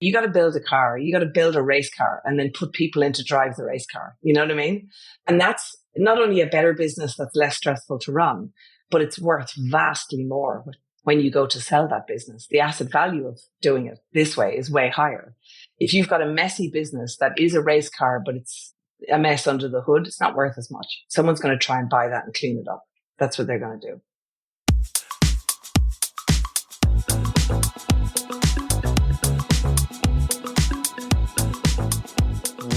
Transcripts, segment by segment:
You got to build a car, you got to build a race car and then put people in to drive the race car. You know what I mean? And that's not only a better business that's less stressful to run, but it's worth vastly more when you go to sell that business. The asset value of doing it this way is way higher. If you've got a messy business that is a race car, but it's a mess under the hood, it's not worth as much. Someone's going to try and buy that and clean it up. That's what they're going to do.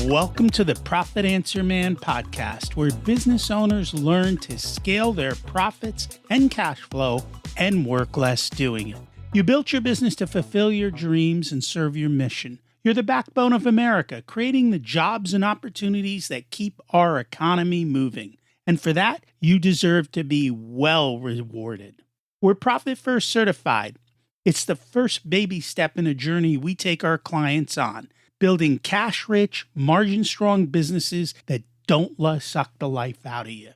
Welcome to the Profit Answer Man podcast, where business owners learn to scale their profits and cash flow and work less doing it. You built your business to fulfill your dreams and serve your mission. You're the backbone of America, creating the jobs and opportunities that keep our economy moving. And for that, you deserve to be well rewarded. We're Profit First certified. It's the first baby step in a journey we take our clients on, building cash-rich, margin-strong businesses that don't suck the life out of you.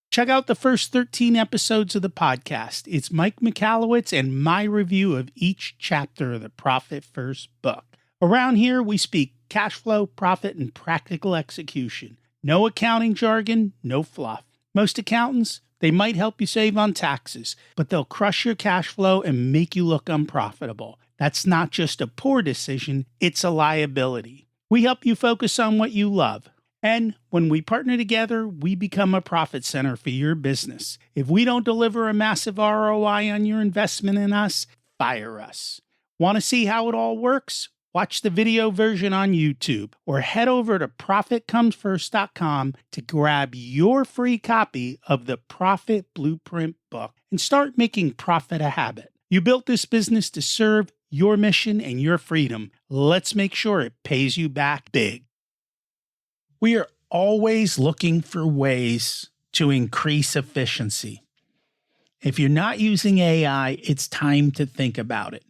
Check out the first 13 episodes of the podcast. It's Mike Michalowicz and my review of each chapter of the Profit First book. Around here, we speak cash flow, profit, and practical execution. No accounting jargon, no fluff. Most accountants, they might help you save on taxes, but they'll crush your cash flow and make you look unprofitable. That's not just a poor decision, it's a liability. We help you focus on what you love. And when we partner together, we become a profit center for your business. If we don't deliver a massive ROI on your investment in us, fire us. Want to see how it all works? Watch the video version on YouTube or head over to ProfitComesFirst.com to grab your free copy of the Profit Blueprint book and start making profit a habit. You built this business to serve your mission and your freedom. Let's make sure it pays you back big. We are always looking for ways to increase efficiency. If you're not using AI, it's time to think about it.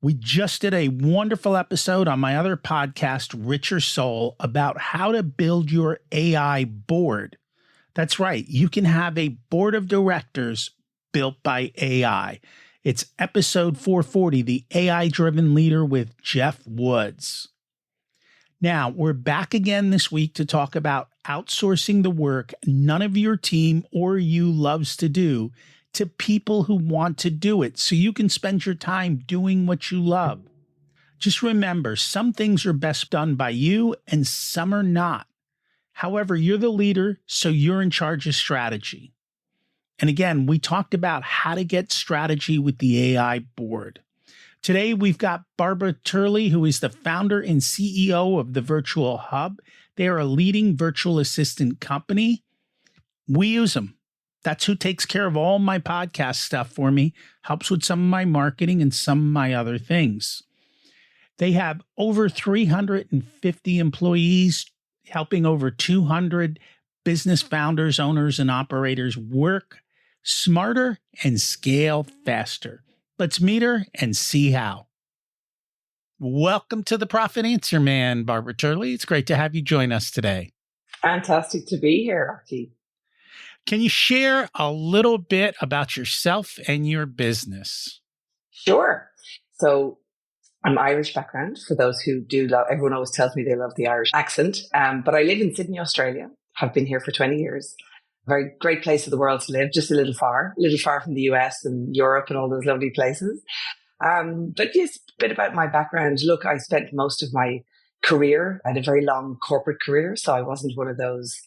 We just did a wonderful episode on my other podcast, Richer Soul, about how to build your AI board. That's right, you can have a board of directors built by AI. It's episode 440, The AI-Driven Leader with Jeff Woods. Now, we're back again this week to talk about outsourcing the work none of your team or you loves to do to people who want to do it so you can spend your time doing what you love. Just remember, some things are best done by you and some are not. However, you're the leader, so you're in charge of strategy. And again, we talked about how to get strategy with the AI board. Today, we've got Barbara Turley, who is the founder and CEO of the Virtual Hub. They are a leading virtual assistant company. We use them. That's who takes care of all my podcast stuff for me, helps with some of my marketing and some of my other things. They have over 350 employees, helping over 200 business founders, owners, and operators work smarter and scale faster. Let's meet her and see how. Welcome to the Profit Answer Man, Barbara Turley. It's great to have you join us today. Fantastic to be here, Archie. Can you share a little bit about yourself and your business? Sure. So I'm Irish background for those who do love, everyone always tells me they love the Irish accent. But I live in Sydney, Australia. Have been here for 20 years. Very great place of the world to live, just a little far from the US and Europe and all those lovely places. But yes, a bit about my background. Look, I spent most of my career, I had a very long corporate career. So I wasn't one of those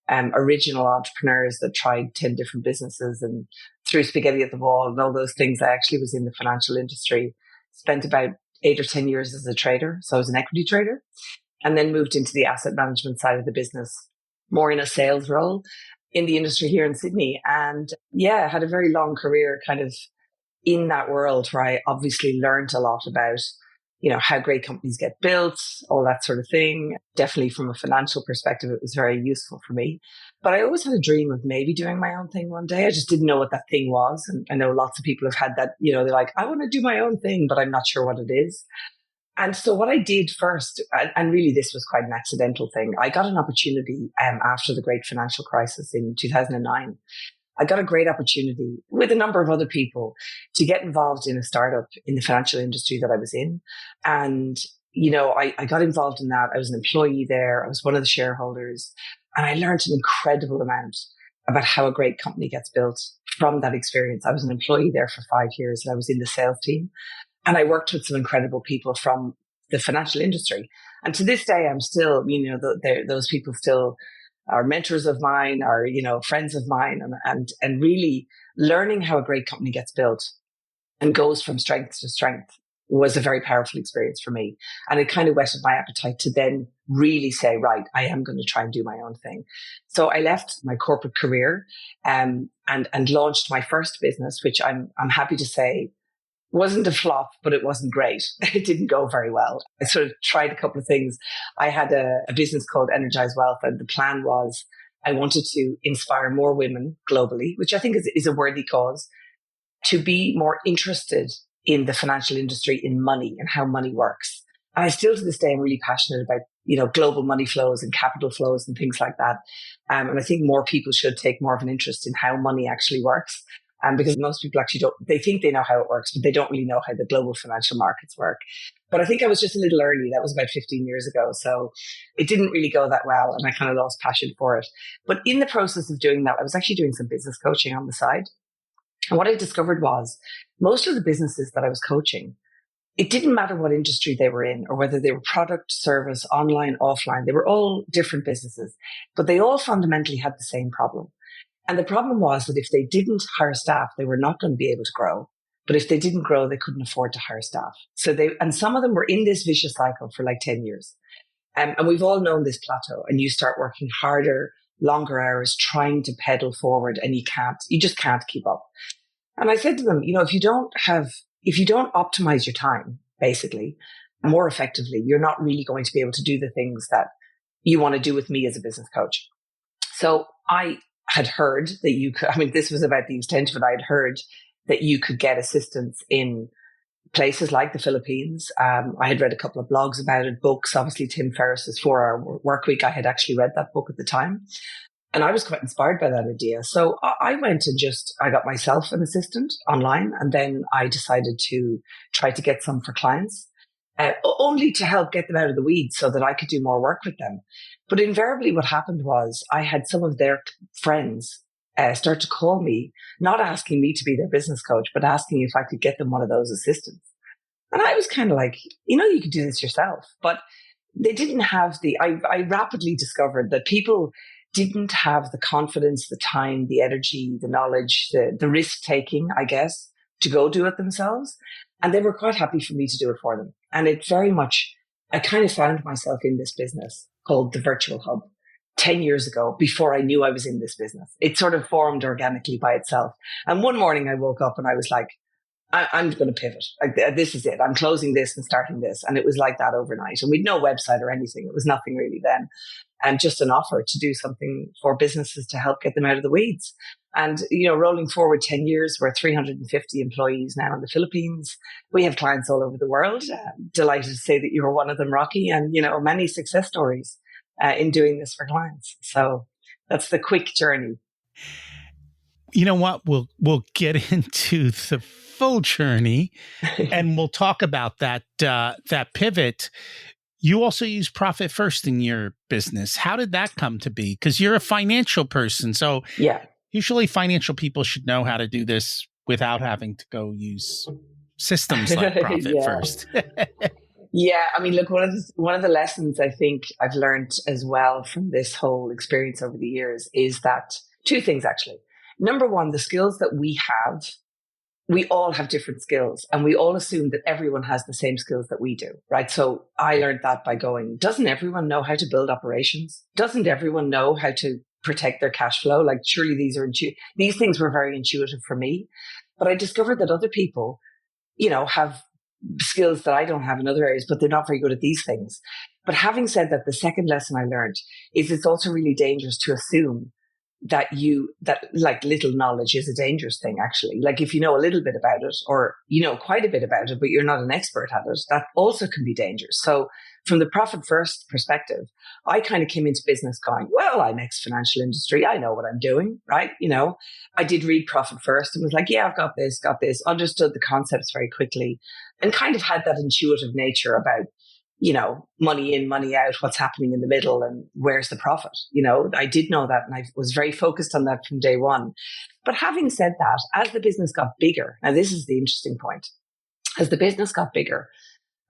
original entrepreneurs that tried 10 different businesses and threw spaghetti at the wall and all those things. I actually was in the financial industry, spent about 8 or 10 years as a trader. So I was an equity trader and then moved into the asset management side of the business, more in a sales role in the industry here in Sydney. And yeah, had a very long career kind of in that world where I obviously learned a lot about, how great companies get built, all that sort of thing. Definitely from a financial perspective, it was very useful for me. But I always had a dream of maybe doing my own thing one day. I just didn't know what that thing was. And I know lots of people have had that, they're like, I want to do my own thing, but I'm not sure what it is. And so what I did first, and really this was quite an accidental thing, I got an opportunity after the great financial crisis in 2009. I got a great opportunity with a number of other people to get involved in a startup in the financial industry that I was in. And, I got involved in that. I was an employee there. I was one of the shareholders, and I learned an incredible amount about how a great company gets built from that experience. I was an employee there for 5 years, and I was in the sales team, and I worked with some incredible people from the financial industry. And to this day, I'm still, those people still are mentors of mine, are, friends of mine, and really learning how a great company gets built and goes from strength to strength was a very powerful experience for me. And it kind of whetted my appetite to then really say, right, I am going to try and do my own thing. So I left my corporate career, and launched my first business, which I'm happy to say wasn't a flop, but it wasn't great. It didn't go very well. I sort of tried a couple of things. I had a business called Energize Wealth, and the plan was I wanted to inspire more women globally, which I think is a worthy cause, to be more interested in the financial industry, in money and how money works. And I still to this day am really passionate about, global money flows and capital flows and things like that. And I think more people should take more of an interest in how money actually works. Because most people actually they think they know how it works, but they don't really know how the global financial markets work. But I think I was just a little early. That was about 15 years ago. So it didn't really go that well, and I kind of lost passion for it. But in the process of doing that, I was actually doing some business coaching on the side. And what I discovered was most of the businesses that I was coaching, it didn't matter what industry they were in or whether they were product, service, online, offline. They were all different businesses, but they all fundamentally had the same problem. And the problem was that if they didn't hire staff, they were not going to be able to grow. But if they didn't grow, they couldn't afford to hire staff. And some of them were in this vicious cycle for like 10 years. And we've all known this plateau, and you start working harder, longer hours, trying to pedal forward, and you just can't keep up. And I said to them, if you don't optimize your time, basically, more effectively, you're not really going to be able to do the things that you want to do with me as a business coach. So I had heard that this was about the extent of it. I had heard that you could get assistance in places like the Philippines. I had read a couple of blogs about it, books, obviously Tim Ferriss's 4-Hour Work Week. I had actually read that book at the time, and I was quite inspired by that idea. So I went and I got myself an assistant online, and then I decided to try to get some for clients, only to help get them out of the weeds so that I could do more work with them. But invariably what happened was I had some of their friends start to call me, not asking me to be their business coach, but asking if I could get them one of those assistants. And I was kind of like, you could do this yourself. But they didn't have I rapidly discovered that people didn't have the confidence, the time, the energy, the knowledge, the risk taking, I guess, to go do it themselves. And they were quite happy for me to do it for them. And I kind of found myself in this business called the Virtual Hub 10 years ago, before I knew I was in this business. It sort of formed organically by itself. And one morning I woke up and I was like, I'm going to pivot. This is it. I'm closing this and starting this. And it was like that overnight. And we'd no website or anything. It was nothing really then. And just an offer to do something for businesses to help get them out of the weeds. And, rolling forward 10 years, we're 350 employees now in the Philippines. We have clients all over the world. Delighted to say that you were one of them, Rocky, and, many success stories in doing this for clients. So that's the quick journey. You know what? We'll get into the full journey, and we'll talk about that pivot. You also use profit first in your business. How did that come to be? Because you're a financial person, so yeah. Usually financial people should know how to do this without having to go use systems like profit first. Yeah. I mean, look, one of the lessons I think I've learned as well from this whole experience over the years is that two things, actually. Number one, the skills that we all have different skills, and we all assume that everyone has the same skills that we do, right? So I learned that by going, doesn't everyone know how to build operations? Doesn't everyone know how to protect their cash flow? Like, surely these things were very intuitive for me. But I discovered that other people, have skills that I don't have in other areas, but they're not very good at these things. But having said that, the second lesson I learned is it's also really dangerous to assume that like little knowledge is a dangerous thing, actually. Like, if you know a little bit about it, or quite a bit about it, but you're not an expert at it, that also can be dangerous. So from the profit first perspective, I kind of came into business going, well, I'm ex-financial industry. I know what I'm doing, right? I did read Profit First and was like, yeah, I've got this, understood the concepts very quickly, and kind of had that intuitive nature about money in, money out, what's happening in the middle and where's the profit. I did know that and I was very focused on that from day one. But having said that, as the business got bigger, now this is the interesting point, as the business got bigger,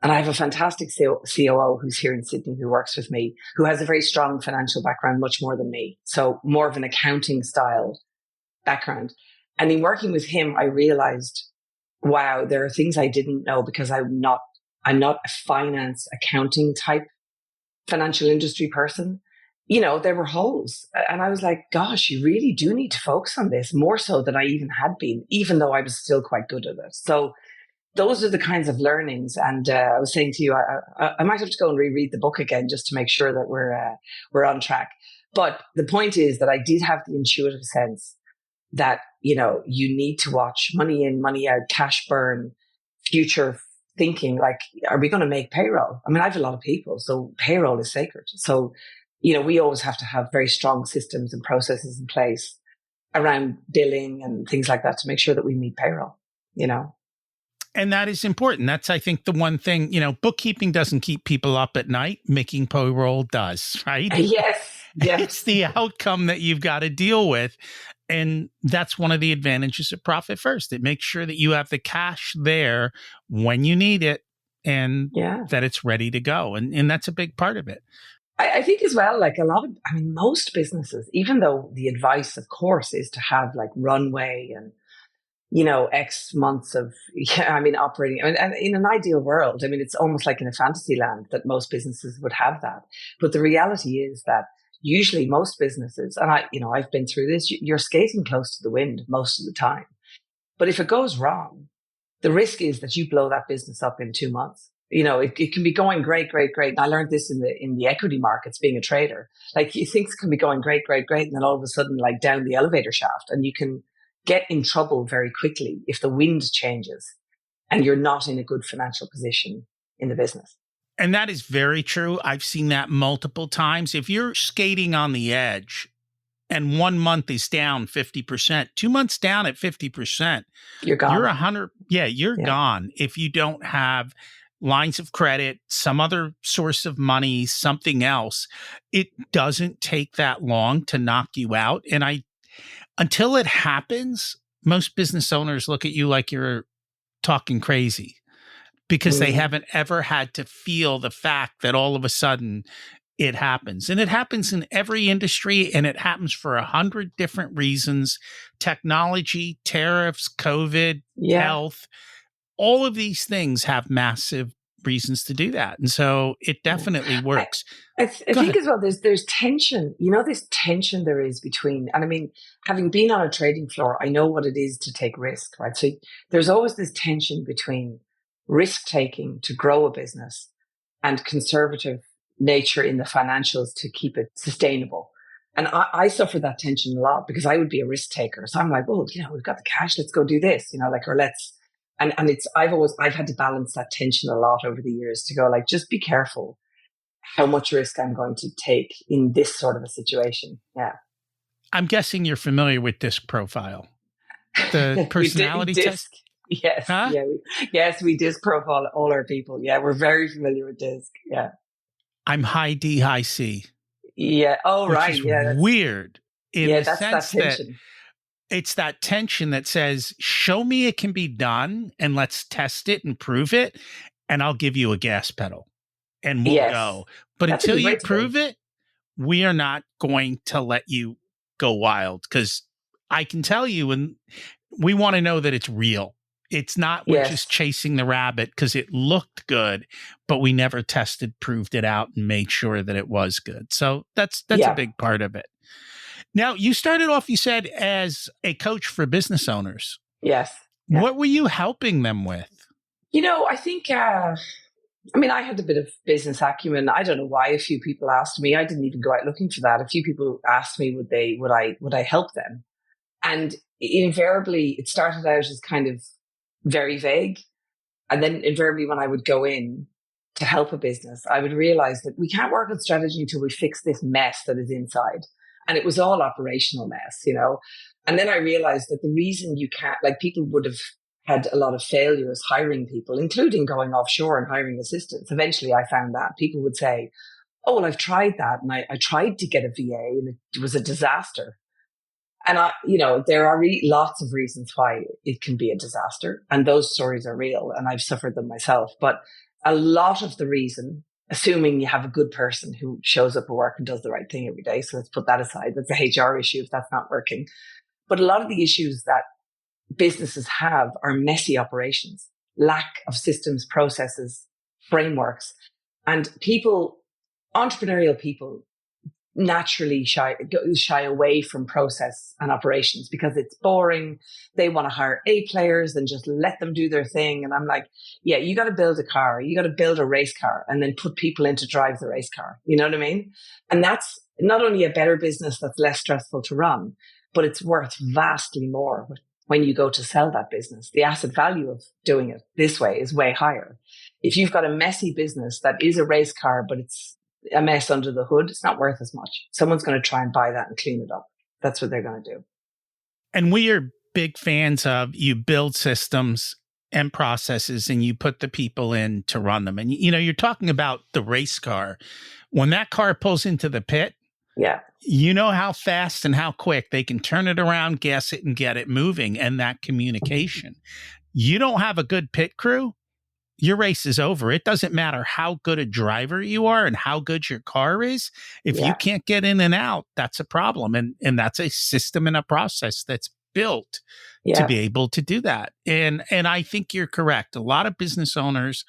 and I have a fantastic COO who's here in Sydney who works with me, who has a very strong financial background, much more than me. So more of an accounting style background. And in working with him, I realized, wow, there are things I didn't know because I'm not a finance accounting type financial industry person. There were holes. And I was like, gosh, you really do need to focus on this more so than I even had been, even though I was still quite good at it. So those are the kinds of learnings. And I was saying to you, I might have to go and reread the book again just to make sure that we're on track. But the point is that I did have the intuitive sense that, you need to watch money in, money out, cash burn, future thinking, like, are we going to make payroll? I mean, I have a lot of people, so payroll is sacred. So, we always have to have very strong systems and processes in place around billing and things like that to make sure that we meet payroll, And that is important. That's, I think, the one thing, bookkeeping doesn't keep people up at night. Making payroll does, right? Yes. It's the outcome that you've got to deal with. And that's one of the advantages of Profit First. It makes sure that you have the cash there when you need it and that it's ready to go. And that's a big part of it. I think as well, like most businesses, even though the advice, of course, is to have like runway and, X months of, operating. And in an ideal world, it's almost like in a fantasy land that most businesses would have that. But the reality is that usually most businesses, and I've been through this, you're skating close to the wind most of the time. But if it goes wrong, the risk is that you blow that business up in 2 months. It can be going great. And I learned this in the equity markets, being a trader. Like things can be going great. And then all of a sudden, like down the elevator shaft, and you can get in trouble very quickly if the wind changes and you're not in a good financial position in the business. And that is very true. I've seen that multiple times. If you're skating on the edge and 1 month is down 50%, 2 months down at 50%, you're gone. You're 100. Yeah, you're gone. If you don't have lines of credit, some other source of money, something else, it doesn't take that long to knock you out. And until it happens, most business owners look at you like you're talking crazy because they haven't ever had to feel the fact that all of a sudden it happens. And it happens in every industry, and it happens for 100 different reasons: technology, tariffs, COVID, health. All of these things have massive reasons to do that. And so it definitely works. I think as well, there's tension, this tension there is between, and having been on a trading floor, I know what it is to take risk, right? So there's always this tension between risk taking to grow a business and conservative nature in the financials to keep it sustainable. And I suffer that tension a lot because I would be a risk taker. So I'm like, well, we've got the cash, let's go do this, or let's, and I've had to balance that tension a lot over the years to go like, just be careful how much risk I'm going to take in this sort of a situation. Yeah. I'm guessing you're familiar with DISC profile, the personality test. Yes. Huh? Yeah. We DISC profile all our people. Yeah. We're very familiar with DISC. Yeah. I'm high D, high C. Yeah. Oh, which right. Is yeah. Weird. In the that's sense that tension. That it's that tension that says, show me it can be done and let's test it and prove it. And I'll give you a gas pedal and we'll go. But that's until you prove it, we are not going to let you go wild, because I can tell you, and we want to know that it's real. It's not we're just chasing the rabbit because it looked good, but we never tested, proved it out, and made sure that it was good. So that's a big part of it. Now, you started off, you said, as a coach for business owners. Yes. Yeah. What were you helping them with? I think, I had a bit of business acumen. I don't know why a few people asked me. I didn't even go out looking for that. A few people asked me, would I help them? And invariably, it started out as kind of very vague. And then invariably, when I would go in to help a business, I would realize that we can't work on strategy until we fix this mess that is inside. And it was all operational mess, And then I realized that the reason you can't, like, people would have had a lot of failures hiring people, including going offshore and hiring assistants. Eventually, I found that people would say, oh, well, I've tried that. And I tried to get a VA and it was a disaster. And there are lots of reasons why it can be a disaster. And those stories are real. And I've suffered them myself. But a lot of the reason, assuming you have a good person who shows up at work and does the right thing every day. So let's put that aside. That's a HR issue if that's not working. But a lot of the issues that businesses have are messy operations, lack of systems, processes, frameworks, and entrepreneurial people naturally shy away from process and operations because it's boring. They want to hire A players and just let them do their thing. And I'm like, yeah, you got to build a car. You got to build a race car and then put people in to drive the race car. You know what I mean? And that's not only a better business that's less stressful to run, but it's worth vastly more when you go to sell that business. The asset value of doing it this way is way higher. If you've got a messy business that is a race car, but it's a mess under the hood, it's not worth as much. Someone's going to try and buy that and clean it up. That's what they're going to do. And we are big fans of you build systems and processes and you put the people in to run them. And, you're talking about the race car. When that car pulls into the pit, yeah, you know how fast and how quick they can turn it around, gas it, and get it moving. And that communication. You don't have a good pit crew, your race is over. It doesn't matter how good a driver you are and how good your car is. If you can't get in and out, that's a problem. And that's a system and a process that's built to be able to do that. And I think you're correct. A lot of business owners,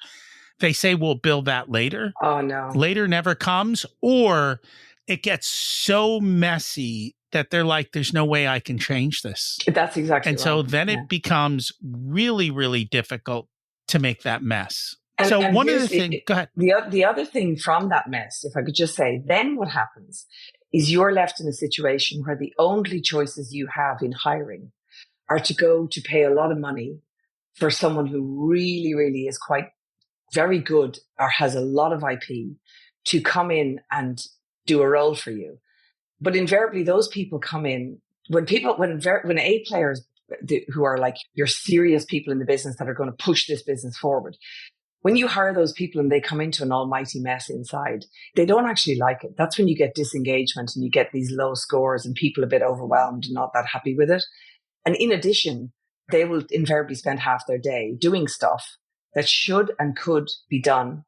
they say, we'll build that later. Oh, no. Later never comes, or it gets so messy that they're like, there's no way I can change this. That's exactly right. So then it becomes really, really difficult to make that mess. And one of the things, go ahead. The other thing from that mess, if I could just say, then what happens is you're left in a situation where the only choices you have in hiring are to go to pay a lot of money for someone who really, really is quite very good or has a lot of IP to come in and do a role for you. But invariably, those people come in when A players who are like your serious people in the business that are going to push this business forward. When you hire those people and they come into an almighty mess inside, they don't actually like it. That's when you get disengagement and you get these low scores and people a bit overwhelmed and not that happy with it. And in addition, they will invariably spend half their day doing stuff that should and could be done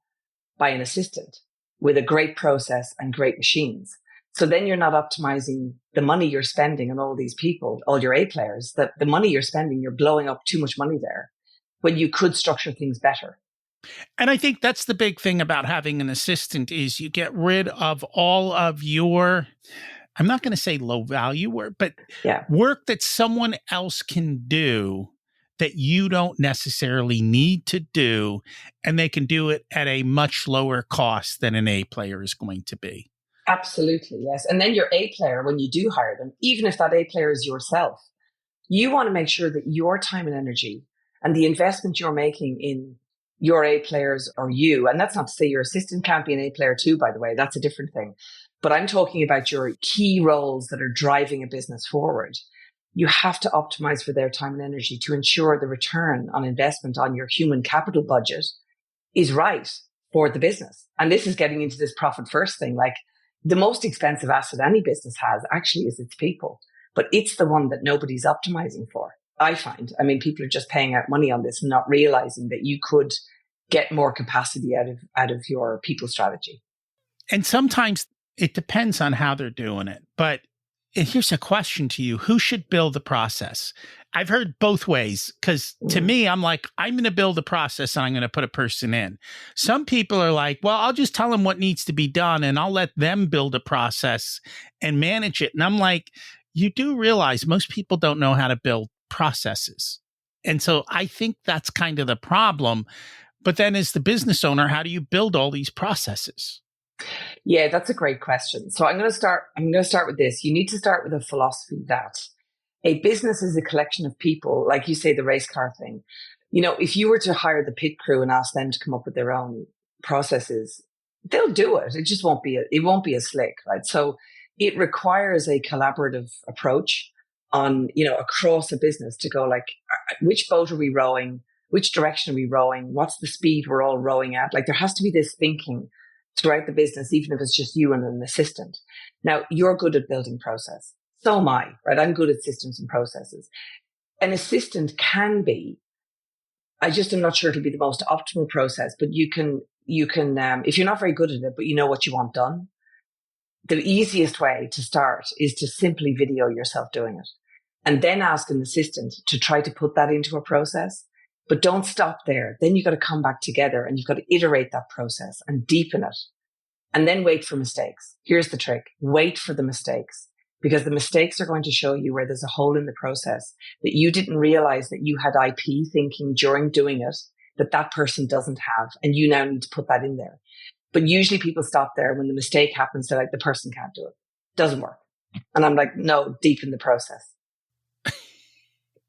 by an assistant with a great process and great machines. So then you're not optimizing the money you're spending on all these people, all your A players, that the money you're spending, you're blowing up too much money there when you could structure things better. And I think that's the big thing about having an assistant is you get rid of all of your, I'm not going to say low value work, but work that someone else can do that you don't necessarily need to do, and they can do it at a much lower cost than an A player is going to be. Absolutely, yes. And then your A player, when you do hire them, even if that A player is yourself, you want to make sure that your time and energy and the investment you're making in your A players or you, and that's not to say your assistant can't be an A player too, by the way, that's a different thing. But I'm talking about your key roles that are driving a business forward. You have to optimize for their time and energy to ensure the return on investment on your human capital budget is right for the business. And this is getting into this profit first thing. Like, the most expensive asset any business has actually is its people, but it's the one that nobody's optimizing for. I find, people are just paying out money on this and not realizing that you could get more capacity out of your people strategy. And sometimes it depends on how they're doing it. But here's a question to you. Who should build the process? I've heard both ways, because to me, I'm like, I'm going to build a process and I'm going to put a person in. Some people are like, well, I'll just tell them what needs to be done and I'll let them build a process and manage it. And I'm like, you do realize most people don't know how to build processes. And so I think that's kind of the problem. But then as the business owner, how do you build all these processes? Yeah, that's a great question. So I'm going to start with this. You need to start with a philosophy that a business is a collection of people, like you say, the race car thing. If you were to hire the pit crew and ask them to come up with their own processes, they'll do it. It just won't be as slick, right? So it requires a collaborative approach on, across a business to go like, which boat are we rowing? Which direction are we rowing? What's the speed we're all rowing at? Like there has to be this thinking throughout the business, even if it's just you and an assistant. Now you're good at building process. So am I, right? I'm good at systems and processes. An assistant can be, I just am not sure it'll be the most optimal process, but you can, if you're not very good at it, but you know what you want done, the easiest way to start is to simply video yourself doing it and then ask an assistant to try to put that into a process. But don't stop there. Then you've got to come back together and you've got to iterate that process and deepen it and then wait for mistakes. Here's the trick. Wait for the mistakes, because the mistakes are going to show you where there's a hole in the process that you didn't realize that you had IP thinking during doing it that person doesn't have. And you now need to put that in there. But usually people stop there when the mistake happens. They're like, the person can't do it. Doesn't work. And I'm like, no, deepen the process.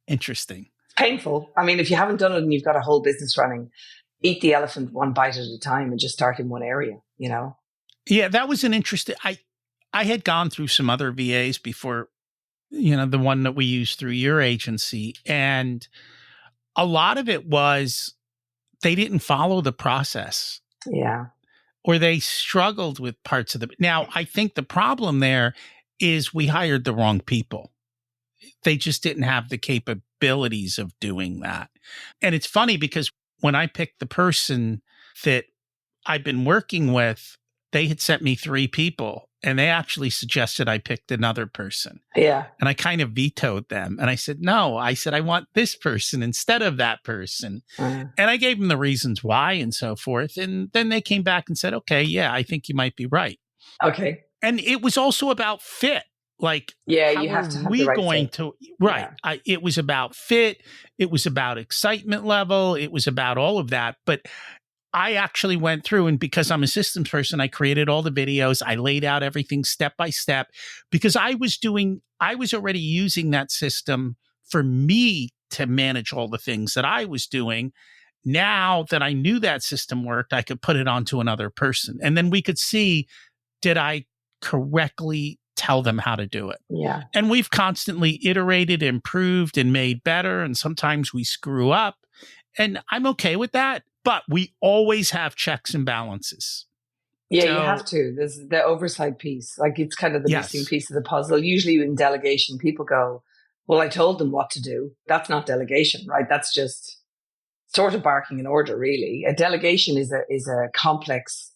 Interesting. It's painful. I mean, if you haven't done it and you've got a whole business running, eat the elephant one bite at a time and just start in one area, Yeah, that was an interesting, I had gone through some other VAs before, the one that we used through your agency. And a lot of it was they didn't follow the process. Yeah. Or they struggled with parts of Now, I think the problem there is we hired the wrong people. They just didn't have the capabilities of doing that. And it's funny because when I picked the person that I've been working with, they had sent me 3 people and they actually suggested I picked another person. Yeah. And I kind of vetoed them. And I said, no, I want this person instead of that person. And I gave them the reasons why and so forth. And then they came back and said, okay, yeah, I think you might be right. Okay. And it was also about fit. Like, yeah, how you have to have we the right going fit. to, right. Yeah. It was about fit. It was about excitement level. It was about all of that. But I actually went through, and because I'm a systems person, I created all the videos. I laid out everything step by step because I was already using that system for me to manage all the things that I was doing. Now that I knew that system worked, I could put it onto another person. And then we could see, did I correctly tell them how to do it? Yeah. And we've constantly iterated, improved, and made better. And sometimes we screw up. And I'm okay with that. But we always have checks and balances. Yeah, you have to. There's the oversight piece. Like it's kind of the missing piece of the puzzle. Usually in delegation, people go, well, I told them what to do. That's not delegation, right? That's just sort of barking an order, really. A delegation is a complex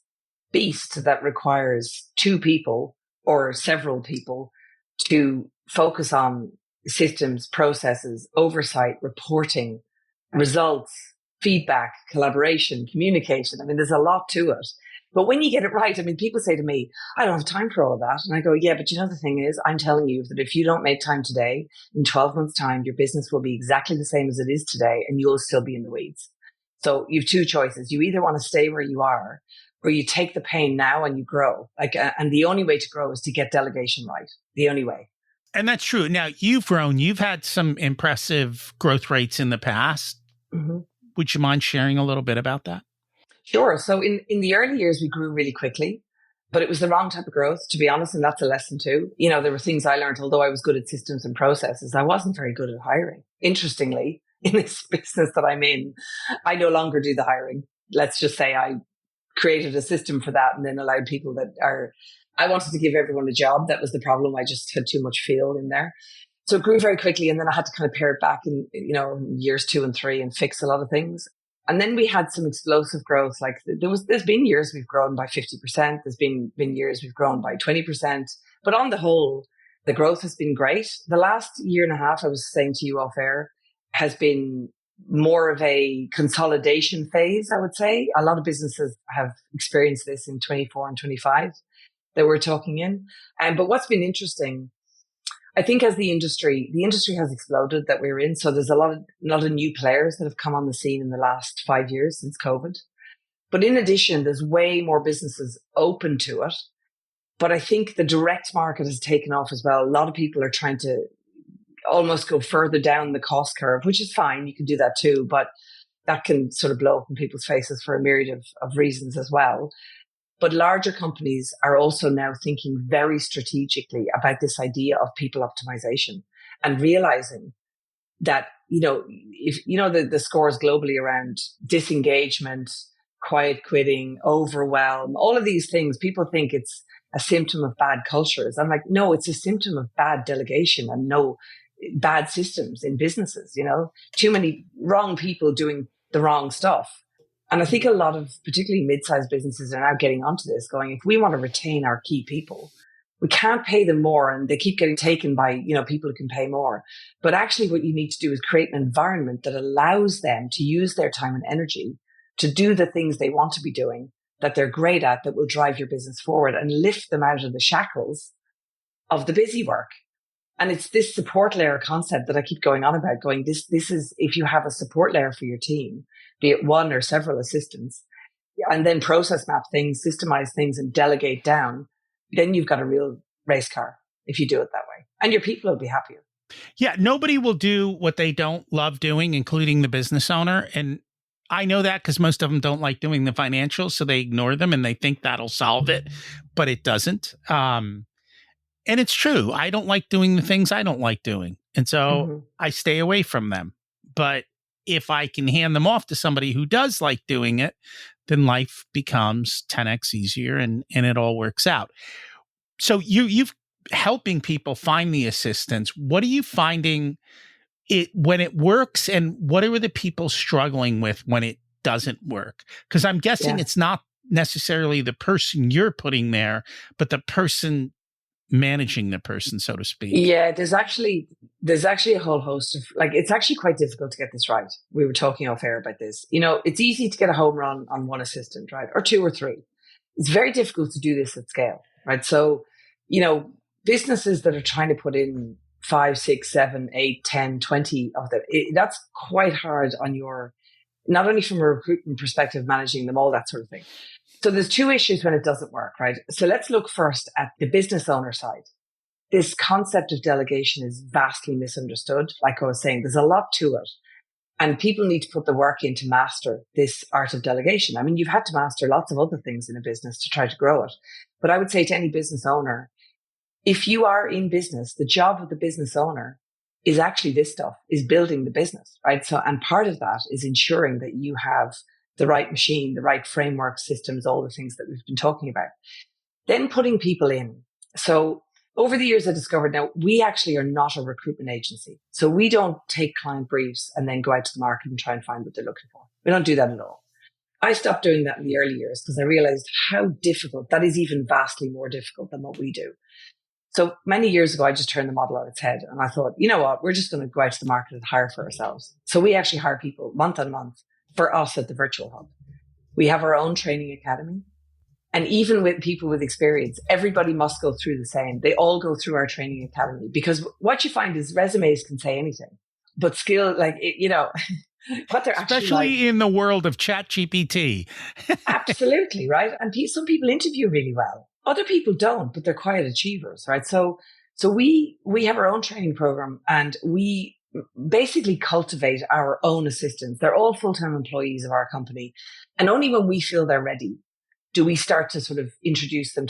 beast that requires 2 people or several people to focus on systems, processes, oversight, reporting, results, feedback, collaboration, communication. I mean, there's a lot to it. But when you get it right, I mean, people say to me, I don't have time for all of that. And I go, yeah, but the thing is, I'm telling you that if you don't make time today, in 12 months' time, your business will be exactly the same as it is today, and you'll still be in the weeds. So you have 2 choices. You either want to stay where you are, or you take the pain now and you grow. And the only way to grow is to get delegation right. The only way. And that's true. Now, you've grown. You've had some impressive growth rates in the past. Mm-hmm. Would you mind sharing a little bit about that? Sure. So in the early years, we grew really quickly, but it was the wrong type of growth, to be honest. And that's a lesson too. There were things I learned, although I was good at systems and processes, I wasn't very good at hiring. Interestingly, in this business that I'm in, I no longer do the hiring. Let's just say I created a system for that and then allowed people I wanted to give everyone a job. That was the problem. I just had too much feel in there. So it grew very quickly, and then I had to kind of pare it back in, years 2 and 3 and fix a lot of things. And then we had some explosive growth. Like there's been years we've grown by 50%. There's been years we've grown by 20%. But on the whole, the growth has been great. The last year and a half, I was saying to you off air, has been more of a consolidation phase, I would say. A lot of businesses have experienced this in 24 and 25 that we're talking in. But what's been interesting, I think as the industry has exploded that we're in. So there's a lot of new players that have come on the scene in the last 5 years since COVID. But in addition, there's way more businesses open to it. But I think the direct market has taken off as well. A lot of people are trying to almost go further down the cost curve, which is fine. You can do that too, but that can sort of blow up in people's faces for a myriad of reasons as well. But larger companies are also now thinking very strategically about this idea of people optimization and realizing that, if the scores globally around disengagement, quiet quitting, overwhelm, all of these things, people think it's a symptom of bad cultures. I'm like, no, it's a symptom of bad delegation and no bad systems in businesses, too many wrong people doing the wrong stuff. And I think a lot of particularly mid-sized businesses are now getting onto this, going, if we want to retain our key people, we can't pay them more, and they keep getting taken by, people who can pay more. But actually what you need to do is create an environment that allows them to use their time and energy to do the things they want to be doing, that they're great at, that will drive your business forward and lift them out of the shackles of the busy work. And it's this support layer concept that I keep going on about, going, this is, if you have a support layer for your team, be it one or several assistants, and then process map things, systemize things, and delegate down, then you've got a real race car if you do it that way. And your people will be happier. Yeah, nobody will do what they don't love doing, including the business owner. And I know that because most of them don't like doing the financials, so they ignore them and they think that'll solve it, but it doesn't. And it's true. I don't like doing the things I don't like doing. And so I stay away from them. But if I can hand them off to somebody who does like doing it, then life becomes 10x easier and it all works out. So you've helping people find the assistance. What are you finding when it works, and what are the people struggling with when it doesn't work? Because I'm guessing it's not necessarily the person you're putting there, but the person managing the person, so to speak. Yeah, there's actually a whole host of, it's actually quite difficult to get this right. We were talking off air about this. It's easy to get a home run on one assistant, right? Or two or three. It's very difficult to do this at scale, right? So, businesses that are trying to put in 5, 6, 7, 8, 10, 20 of them, that's quite hard on not only from a recruitment perspective, managing them, all that sort of thing. So there's two issues when it doesn't work, right? So let's look first at the business owner side. This concept of delegation is vastly misunderstood. Like I was saying, there's a lot to it. And people need to put the work in to master this art of delegation. I mean, you've had to master lots of other things in a business to try to grow it. But I would say to any business owner, if you are in business, the job of the business owner is actually this stuff, is building the business, right? So, and part of that is ensuring that you have the right machine, the right framework, systems, all the things that we've been talking about. Then putting people in. So over the years, I discovered now we actually are not a recruitment agency. So we don't take client briefs and then go out to the market and try and find what they're looking for. We don't do that at all. I stopped doing that in the early years because I realized how difficult that is, even vastly more difficult than what we do. So many years ago, I just turned the model on its head and I thought, you know what, we're just going to go out to the market and hire for ourselves. So we actually hire people month on month for us at the Virtual Hub. We have our own training academy. And even with people with experience, everybody must go through the same. They all go through our training academy, because what you find is resumes can say anything, but skill, what they're especially in the world of ChatGPT. Absolutely, right? And some people interview really well. Other people don't, but they're quiet achievers, right? So we have our own training program, and we basically cultivate our own assistants. They're all full-time employees of our company. And only when we feel they're ready do we start to sort of introduce them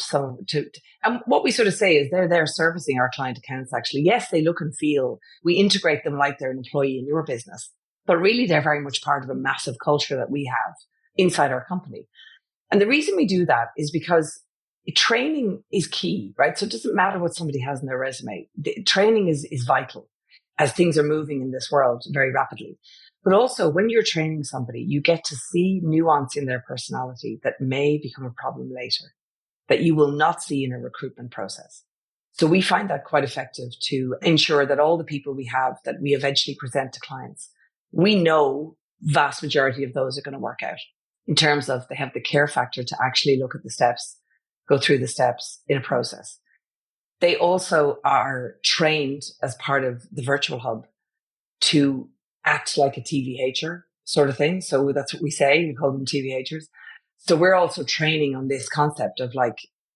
and what we sort of say is they're there servicing our client accounts, actually. Yes, they look and feel, we integrate them like they're an employee in your business, but really they're very much part of a massive culture that we have inside our company. And the reason we do that is because training is key, right? So it doesn't matter what somebody has in their resume. Training is vital as things are moving in this world very rapidly. But also, when you're training somebody, you get to see nuance in their personality that may become a problem later, that you will not see in a recruitment process. So we find that quite effective to ensure that all the people we have that we eventually present to clients, we know vast majority of those are going to work out in terms of they have the care factor to actually look at the steps, go through the steps in a process. They also are trained as part of the Virtual Hub to act like a TVHer sort of thing. So that's what we say. We call them TVHers. So we're also training on this concept of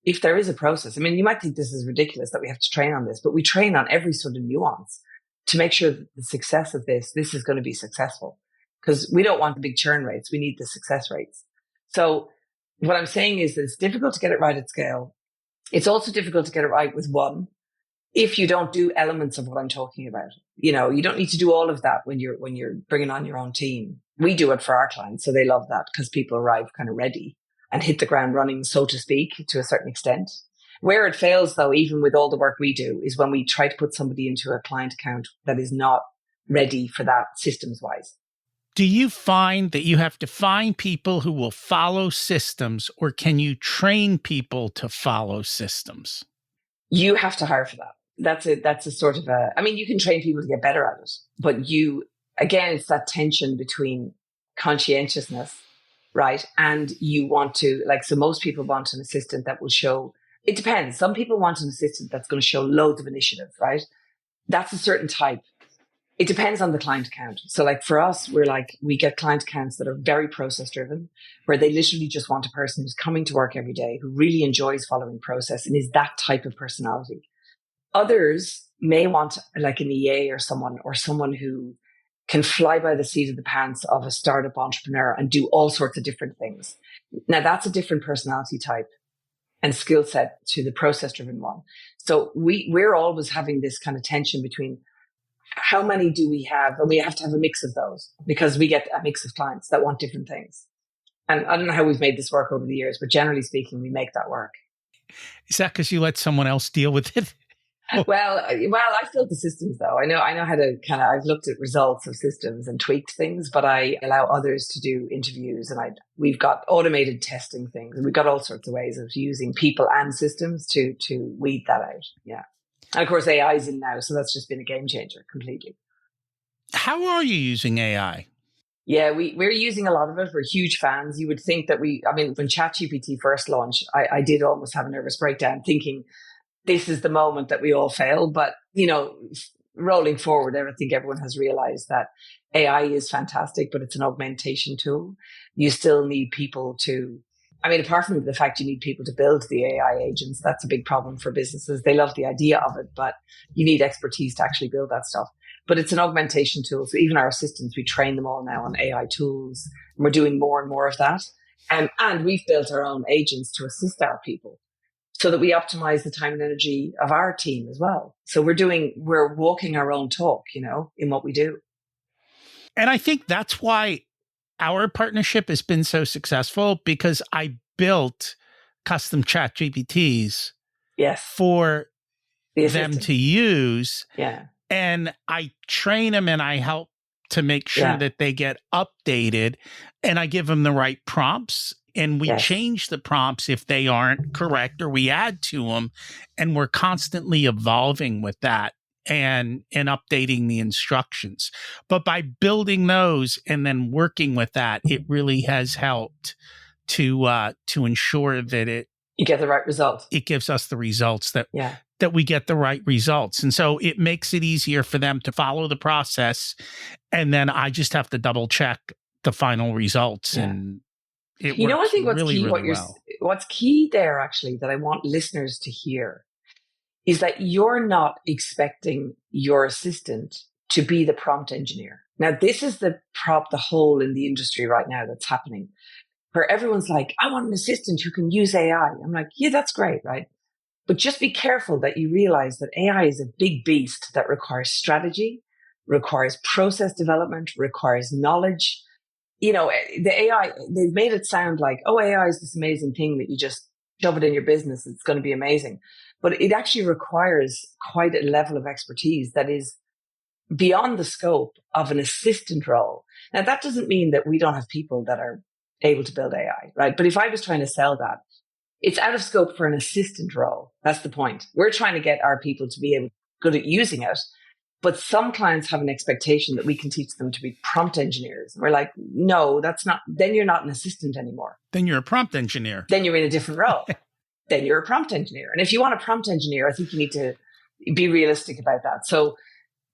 if there is a process, I mean, you might think this is ridiculous that we have to train on this, but we train on every sort of nuance to make sure that the success of this is going to be successful, because we don't want the big churn rates. We need the success rates. So what I'm saying is that it's difficult to get it right at scale. It's also difficult to get it right with one. if you don't do elements of what I'm talking about. You don't need to do all of that when you're bringing on your own team. We do it for our clients, so they love that because people arrive kind of ready and hit the ground running, so to speak, to a certain extent. Where it fails, though, even with all the work we do, is when we try to put somebody into a client account that is not ready for that systems-wise. Do you find that you have to find people who will follow systems, or can you train people to follow systems? You have to hire for that. That's a sort of you can train people to get better at it, but again, it's that tension between conscientiousness, right? And you want to, so most people want an assistant that will show, it depends. Some people want an assistant that's going to show loads of initiative, right? That's a certain type. It depends on the client account. So for us, we get client accounts that are very process driven, where they literally just want a person who's coming to work every day, who really enjoys following process and is that type of personality. Others may want an EA or someone who can fly by the seat of the pants of a startup entrepreneur and do all sorts of different things. Now that's a different personality type and skill set to the process driven one. So we're always having this kind of tension between how many do we have? And we have to have a mix of those because we get a mix of clients that want different things. And I don't know how we've made this work over the years, but generally speaking, we make that work. Is that because you let someone else deal with it? Well, I've built the systems though. I know how to I've looked at results of systems and tweaked things, but I allow others to do interviews and we've got automated testing things and we've got all sorts of ways of using people and systems to weed that out. Yeah. And of course, AI is in now, so that's just been a game changer completely. How are you using AI? Yeah, we're using a lot of it. We're huge fans. You would think that when ChatGPT first launched, I did almost have a nervous breakdown thinking this is the moment that we all fail. But, rolling forward, I think everyone has realized that AI is fantastic, but it's an augmentation tool. You still need people apart from the fact you need people to build the AI agents, that's a big problem for businesses. They love the idea of it, but you need expertise to actually build that stuff. But it's an augmentation tool. So even our assistants, we train them all now on AI tools. And we're doing more and more of that. And we've built our own agents to assist our people so that we optimize the time and energy of our team as well. So we're walking our own talk, in what we do. And I think that's why our partnership has been so successful, because I built custom chat GPTs for them to use. Yeah. And I train them and I help to make sure that they get updated, and I give them the right prompts, and we change the prompts if they aren't correct, or we add to them, and we're constantly evolving with that and updating the instructions. But by building those and then working with that, it really has helped to ensure that you get the right result. It gives us the results that we get the right results. And so it makes it easier for them to follow the process. And then I just have to double check the final results. Yeah. And it works I think what's really, key, really well. What's key there actually that I want listeners to hear is that you're not expecting your assistant to be the prompt engineer. Now, this is the hole in the industry right now that's happening, where everyone's like, I want an assistant who can use AI. I'm like, yeah, that's great, right? But just be careful that you realize that AI is a big beast that requires strategy, requires process development, requires knowledge. The AI, they've made it sound like, AI is this amazing thing that you just shove it in your business. It's going to be amazing. But it actually requires quite a level of expertise that is beyond the scope of an assistant role. Now, that doesn't mean that we don't have people that are able to build AI, right? But if I was trying to sell that, it's out of scope for an assistant role. That's the point. We're trying to get our people to be good at using it. But some clients have an expectation that we can teach them to be prompt engineers. We're like, no, that's not. Then you're not an assistant anymore. Then you're a prompt engineer. Then you're in a different role. Then you're a prompt engineer. And if you want a prompt engineer, I think you need to be realistic about that. So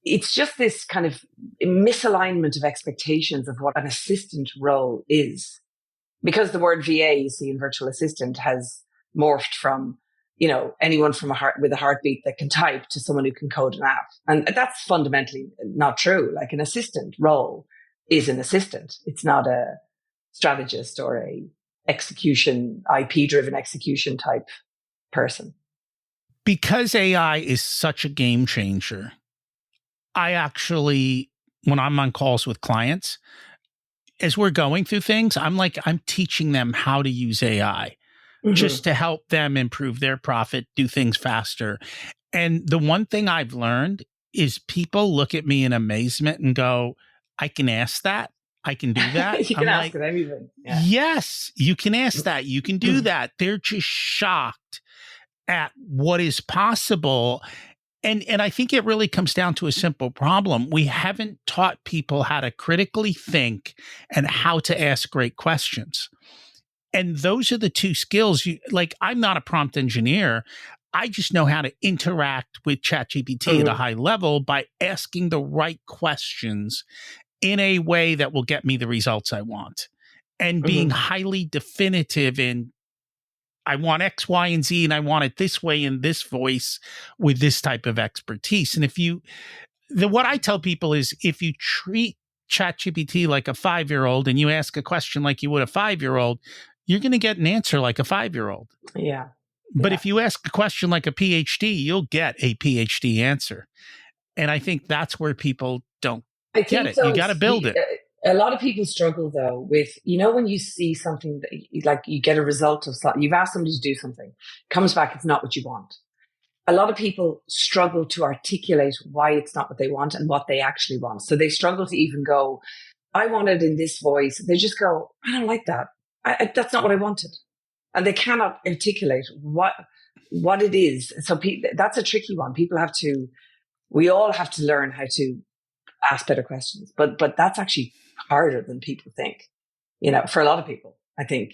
it's just this kind of misalignment of expectations of what an assistant role is. Because the word VA, you see, in virtual assistant has morphed from, anyone with a heartbeat that can type to someone who can code an app. And that's fundamentally not true. Like an assistant role is an assistant. It's not a strategist or a IP-driven execution type person. Because AI is such a game changer, I actually, when I'm on calls with clients, as we're going through things, I'm teaching them how to use AI Mm-hmm. just to help them improve their profit, do things faster. And the one thing I've learned is people look at me in amazement and go, I can ask that. I can do that. You can I'm ask like, it anything. Yeah. yes, you can ask that. You can do that. They're just shocked at what is possible. And I think it really comes down to a simple problem. We haven't taught people how to critically think and how to ask great questions. And those are the two skills. I'm not a prompt engineer. I just know how to interact with ChatGPT at a Mm-hmm. high level by asking the right questions in a way that will get me the results I want and being Mm-hmm. highly definitive in I want X, Y, and Z, and I want it this way in this voice with this type of expertise. And what I tell people is if you treat ChatGPT like a 5-year-old and you ask a question like you would a 5-year-old, you're going to get an answer like a 5-year-old. Yeah. But Yeah. if you ask a question like a PhD, you'll get a PhD answer. And I think that's where people don't I get think it. You got to build it. a lot of people struggle though with, when you see something that like you get a result of something, you've asked somebody to do something, comes back, it's not what you want. A lot of people struggle to articulate why it's not what they want and what they actually want. So they struggle to even go, I want it in this voice. They just go, I don't like that. That's not what I wanted. And they cannot articulate what it is. So that's a tricky one. We all have to learn how to ask better questions, but that's actually harder than people think, for a lot of people, I think.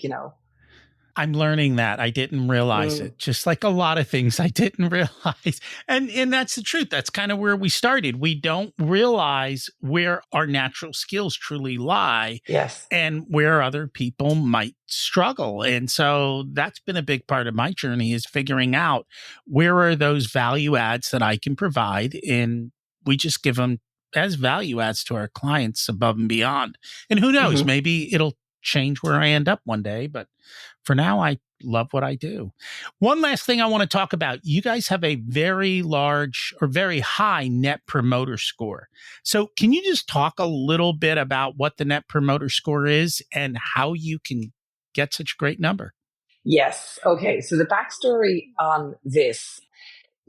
I'm learning that. I didn't realize it. Just like a lot of things I didn't realize. And that's the truth. That's kind of where we started. We don't realize where our natural skills truly lie. Yes. And where other people might struggle. And so that's been a big part of my journey is figuring out where are those value adds that I can provide. And we just give them as value adds to our clients above and beyond. And who knows, maybe it'll change where I end up one day, but for now, I love what I do. One last thing I want to talk about. You guys have a very large or very high net promoter score. So can you just talk a little bit about what the net promoter score is and how you can get such a great number? Yes. Okay. So the backstory on this.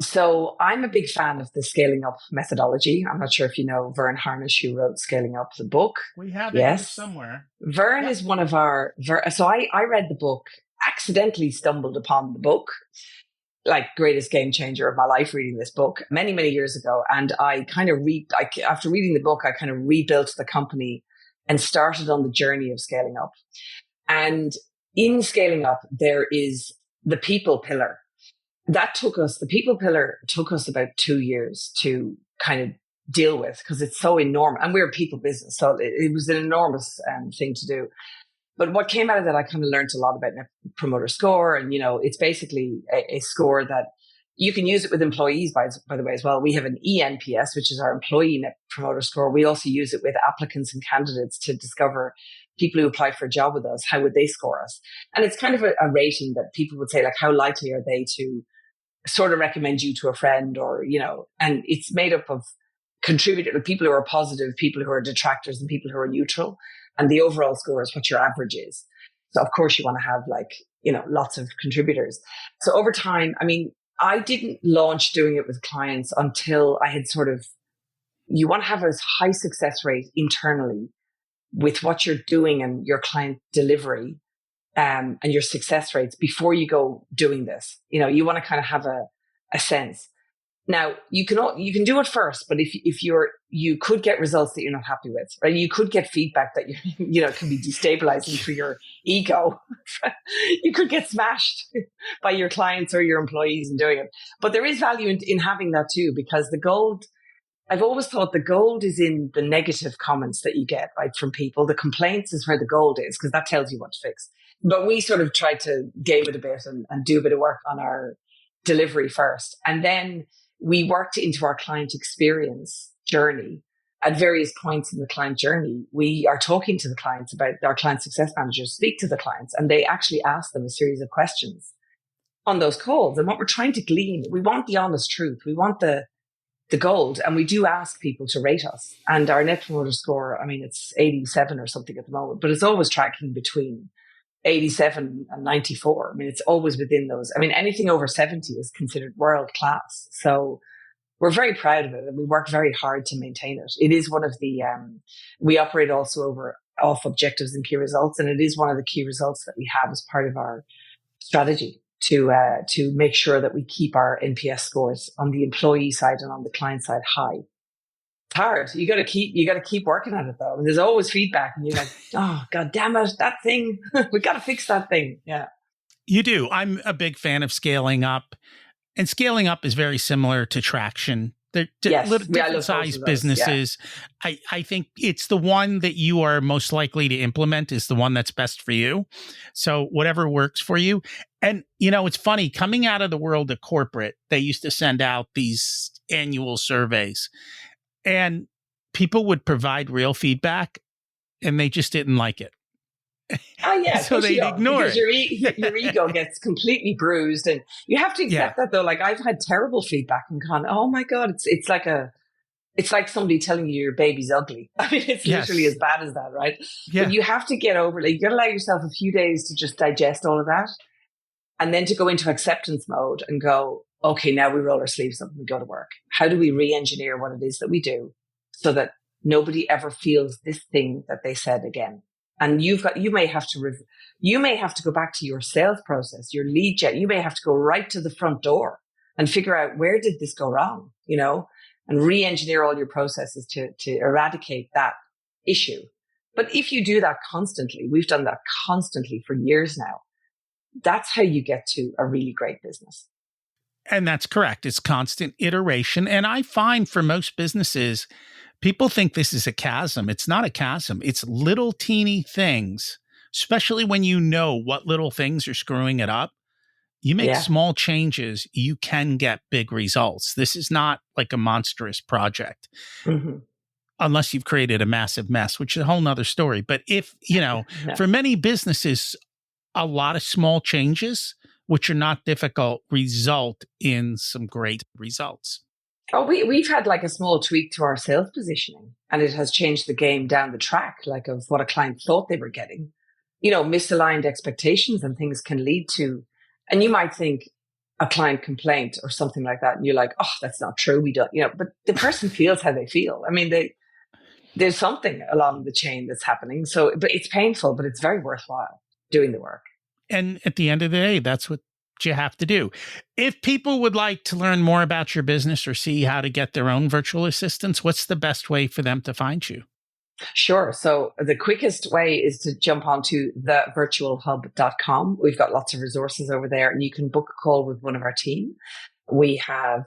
So I'm a big fan of the scaling up methodology. I'm not sure if you know Vern Harnish, who wrote Scaling Up, the book. We have it here somewhere. Vern is one of so I read the book, accidentally stumbled upon the book, like greatest game changer of my life, reading this book many, many years ago. And I kind of after reading the book, I kind of rebuilt the company and started on the journey of scaling up. And in scaling up, there is the people pillar. The people pillar took us about 2 years to kind of deal with because it's so enormous. And we're a people business. So it was an enormous thing to do. But what came out of that, I kind of learned a lot about Net Promoter Score. And, it's basically a score that you can use it with employees, by the way, as well. We have an ENPS, which is our employee Net Promoter Score. We also use it with applicants and candidates to discover people who apply for a job with us. How would they score us? And it's kind of a rating that people would say, like, how likely are they to sort of recommend you to a friend or, and it's made up of people who are positive, people who are detractors, and people who are neutral. And the overall score is what your average is. So of course you want to have lots of contributors. So over time, I didn't launch doing it with clients until I had you want to have a high success rate internally with what you're doing and your client delivery. And your success rates before you go doing this. You want to kind of have a sense. Now you can do it first, but if you could get results that you're not happy with, right? You could get feedback that can be destabilizing for your ego. You could get smashed by your clients or your employees in doing it. But there is value in having that too, because I've always thought the gold is in the negative comments that you get, right, from people. The complaints is where the gold is, because that tells you what to fix. But we sort of tried to game it a bit and do a bit of work on our delivery first. And then we worked into our client experience journey. At various points in the client journey, we are talking to the clients about, our client success managers speak to the clients, and they actually ask them a series of questions. on those calls. And what we're trying to glean, we want the honest truth. We want the gold. And we do ask people to rate us. And our net promoter score, I mean, it's 87 or something at the moment, but it's always tracking between 87 and 94. I mean, it's always within those. I mean, anything over 70 is considered world class. So we're very proud of it, and we work very hard to maintain it. It is one of the, we operate also off objectives and key results. And it is one of the key results that we have as part of our strategy to make sure that we keep our NPS scores on the employee side and on the client side high. It's hard. You got to keep working at it though. And there's always feedback, and you're like, oh God damn it, that thing, we got to fix that thing. Yeah, you do. I'm a big fan of scaling up, and scaling up is very similar to traction. They're different size businesses. Yeah. I think it's the one that you are most likely to implement is the one that's best for you. So whatever works for you. And, it's funny, coming out of the world of corporate, they used to send out these annual surveys, and people would provide real feedback, and they just didn't like it. Oh yeah, so they'd ignore it. Your ego gets completely bruised, and you have to accept that though. Like I've had terrible feedback and gone, oh my God, it's like somebody telling you your baby's ugly. I mean, it's literally as bad as that, right? Yeah. But you have to get over it. You got to allow yourself a few days to just digest all of that, and then to go into acceptance mode and go, okay, now we roll our sleeves up and we go to work. How do we re-engineer what it is that we do so that nobody ever feels this thing that they said again? And you may have to go back to your sales process, your lead gen. You may have to go right to the front door and figure out, where did this go wrong, and re-engineer all your processes to eradicate that issue. But if you do that constantly, we've done that constantly for years now, that's how you get to a really great business. And that's correct. It's constant iteration. And I find for most businesses, people think this is a chasm. It's not a chasm. It's little teeny things, especially when you know what little things are screwing it up. You make small changes, you can get big results. This is not like a monstrous project. Mm-hmm. Unless you've created a massive mess, which is a whole nother story. But if, for many businesses, a lot of small changes, which are not difficult, result in some great results. Oh, we've had like a small tweak to our sales positioning, and it has changed the game down the track, like of what a client thought they were getting. Misaligned expectations and things can lead to, and you might think a client complaint or something like that, and you're like, oh, that's not true. We don't, but the person feels how they feel. I mean, there's something along the chain that's happening. So, but it's painful, but it's very worthwhile doing the work. And at the end of the day, that's what you have to do. If people would like to learn more about your business or see how to get their own virtual assistants, what's the best way for them to find you? Sure. So the quickest way is to jump onto thevirtualhub.com. We've got lots of resources over there, and you can book a call with one of our team. We have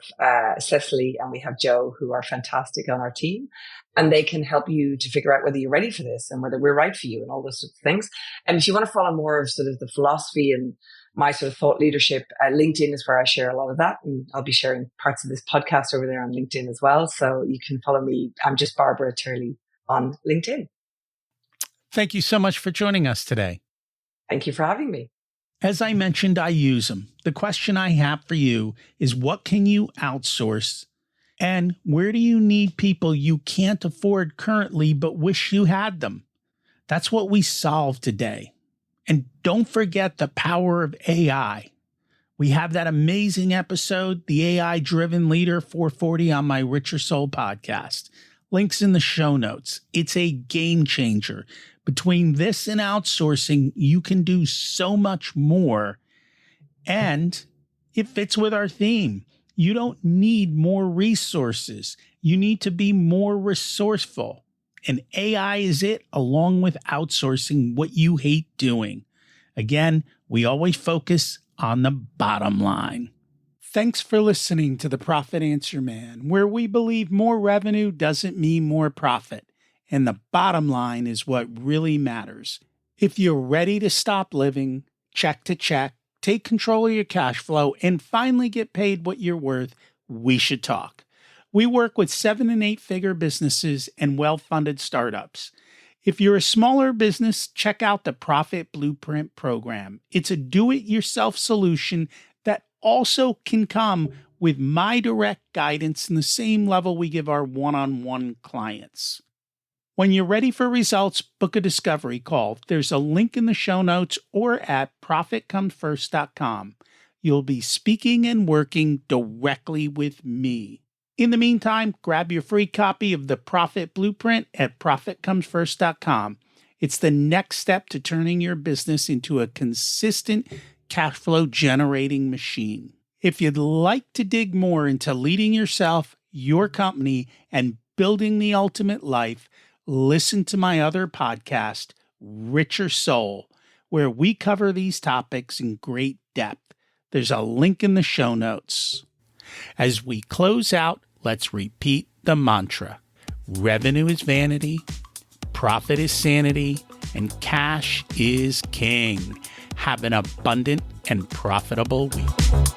Cecily and we have Joe, who are fantastic on our team, and they can help you to figure out whether you're ready for this and whether we're right for you and all those sorts of things. And if you want to follow more of sort of the philosophy and my sort of thought leadership, LinkedIn is where I share a lot of that. And I'll be sharing parts of this podcast over there on LinkedIn as well. So you can follow me. I'm just Barbara Turley on LinkedIn. Thank you so much for joining us today. Thank you for having me. As I mentioned, I use them. The question I have for you is, what can you outsource? And where do you need people you can't afford currently but wish you had them? That's what we solve today. And don't forget the power of AI. We have that amazing episode, the AI-Driven Leader 440 on my Richer Soul podcast. Links in the show notes. It's a game changer. Between this and outsourcing, you can do so much more. And it fits with our theme. You don't need more resources. You need to be more resourceful. And AI is it, along with outsourcing what you hate doing. Again, we always focus on the bottom line. Thanks for listening to The Profit Answer Man, where we believe more revenue doesn't mean more profit. And the bottom line is what really matters. If you're ready to stop living, check to check, take control of your cash flow, and finally get paid what you're worth, we should talk. We work with 7- and 8-figure businesses and well-funded startups. If you're a smaller business, check out the Profit Blueprint program. It's a do-it-yourself solution that also can come with my direct guidance in the same level we give our one-on-one clients. When you're ready for results, book a discovery call. There's a link in the show notes or at profitcomesfirst.com. You'll be speaking and working directly with me. In the meantime, grab your free copy of the Profit Blueprint at profitcomesfirst.com. It's the next step to turning your business into a consistent cash flow generating machine. If you'd like to dig more into leading yourself, your company, and building the ultimate life, listen to my other podcast, Richer Soul, where we cover these topics in great depth. There's a link in the show notes. As we close out, let's repeat the mantra. Revenue is vanity, profit is sanity, and cash is king. Have an abundant and profitable week.